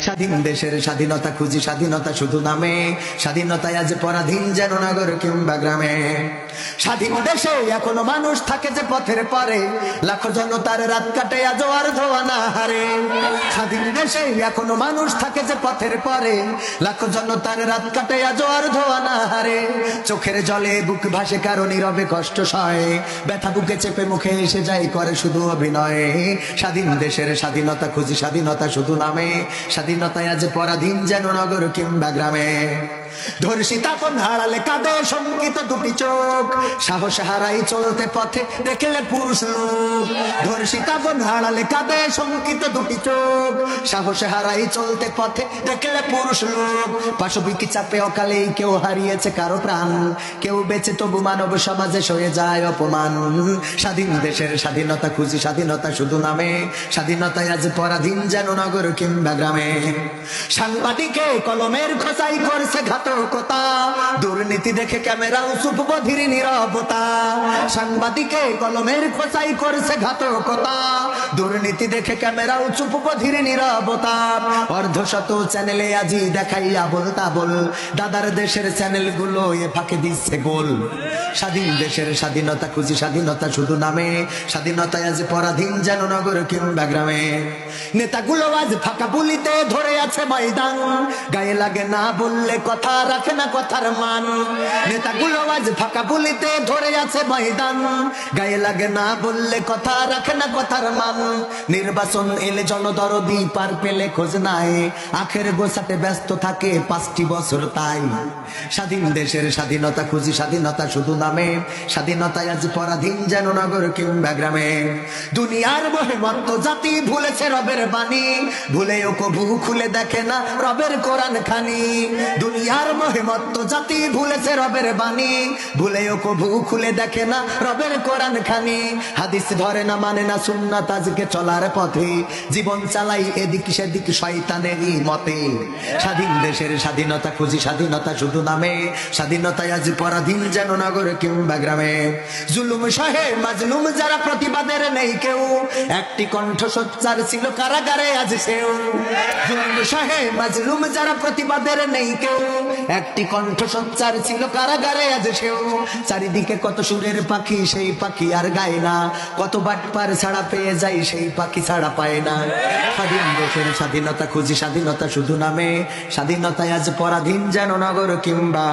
স্বাধীন দেশের স্বাধীনতা খুঁজি, স্বাধীনতা শুধু নামে, স্বাধীনতায় আজ পরাধীন যেন নগর কিংবা গ্রামে। স্বাধীন দেশে এখনো মানুষ থাকে যে পথের পারে, লাখো জনতার রাত কাটে আজ আর ধোয়া না হারে। স্বাধীন দেশে এখনো মানুষ থাকে যে পথের পারে, লাখো জনতার রাত কাটে আজ আর ধোয়া না হারে। চোখের জলে বুক ভাসে কারো নীরবে কষ্ট সয়, ব্যথা বুকে চেপে মুখে এসে যায় করে শুধু অভিনয়। স্বাধীন দেশের স্বাধীনতা খুঁজি, স্বাধীনতা শুধু নামে, স্বাধীনতায় আজ পরাধীন যেন নগর কিংবা গ্রামে। ধর্ষিতা কোন হারালে কাঁদে শঙ্কিত দুটি চোখ, সাহস হারাই চলতে পথে দেখলে পুরুষ লোক। ধর্ষিতা কোন হারালে কাঁদে শঙ্কিত দুটি চোখ, সাহস হারাই চলতে পথে দেখলে পুরুষ লোক। পাশবিকি চাপে অকালেই কেউ হারিয়েছে কারো প্রাণ, কেউ বেঁচে তবু মানব সমাজে সয়ে যায় অপমান। স্বাধীন দেশের স্বাধীনতা খুঁজি, স্বাধীনতা শুধু নামে, স্বাধীনতায় আজ পরাধীন যেন নগর কিংবা গ্রামে। সাংবাদিকে কলমের খোঁচাই করছে ঘাতকতা, দুর্নীতি দেখে ক্যামেরাও চুপ বধির নীরবতা। সাংবাদিকে কলমের খোঁচাই করছে ঘাতকতা, দুর্নীতি দেখে ক্যামেরাও চুপ বধির নীরবতা। অর্ধশত চ্যানেলে আজি দেখাই আবল তাবল, দাদার দেশের চ্যানেল গুলো এ ফাঁকে দিচ্ছে গোল। স্বাধীন দেশের স্বাধীনতা খুঁজি, স্বাধীনতা শুধু নামে, স্বাধীনতায় আজ পরাধীন যেন নগর কিংবা গ্রামে। নেতাগুলো আজ ফাঁকা বলিতে ধরে আছে ময়দান, গায়ে লাগে না বললে কথা রাখে না কথার মান। নেতাগুলো আজ ফাঁকা বলিতে ধরে আছে ময়দান, গায়ে লাগে না বললে কথা রাখে না কথার মান। নির্বাচন এলে জনদরদি পার পেলে খোঁজ নাই, আখের গোছাতে ব্যস্ত থাকে 5টি বছর তাই। স্বাধীন দেশের স্বাধীনতা খুঁজি, স্বাধীনতা শুধু নামে, স্বাধীনতায় আজ পরাধীন যেন নগর কিংবা গ্রামে। দুনিয়ার মহিমত্ব জাতি ভুলেছে রবের বাণী, ভুলেও কবু খুলে দেখে না রবের কোরআন খানি। দুনিয়ার মহিমত্ব জাতি ভুলেছে রবের বাণী, ভুলেও কবু খুলে দেখে না রবের কোরআন খানি। হাদিস ধরে না মানে না সুন্নাত আজকে চলার পথে, জীবন চালাই এদিক সেদিক শয়তানেরই মতে। স্বাধীন দেশের স্বাধীনতা খুঁজি, স্বাধীনতা শুধু নামে, স্বাধীনতায় আজ পরাধীন যেন নগর কিংবা গ্রামে। জুলুম সহে মাজলুম যারা প্রতিবাদের নেই কেউ, একটি কণ্ঠ সোচ্চার ছিল কারাগারে আজ সেও। জুলুম সহে মাজলুম যারা প্রতিবাদের নেই কেউ, একটি কণ্ঠ সোচ্চার ছিল কারাগারে আজ সেও। চারিদিকে কত সুরের পাখি, সেই পাখি আর গায় না, কত বাটপার ছাড়া পেয়ে যায়, সেই পাখি ছাড়া পায় না। স্বাধীন দেশের স্বাধীনতা খুঁজি, স্বাধীনতা শুধু নামে, স্বাধীনতায় আজ পরাধীন যেন নগর কিংবা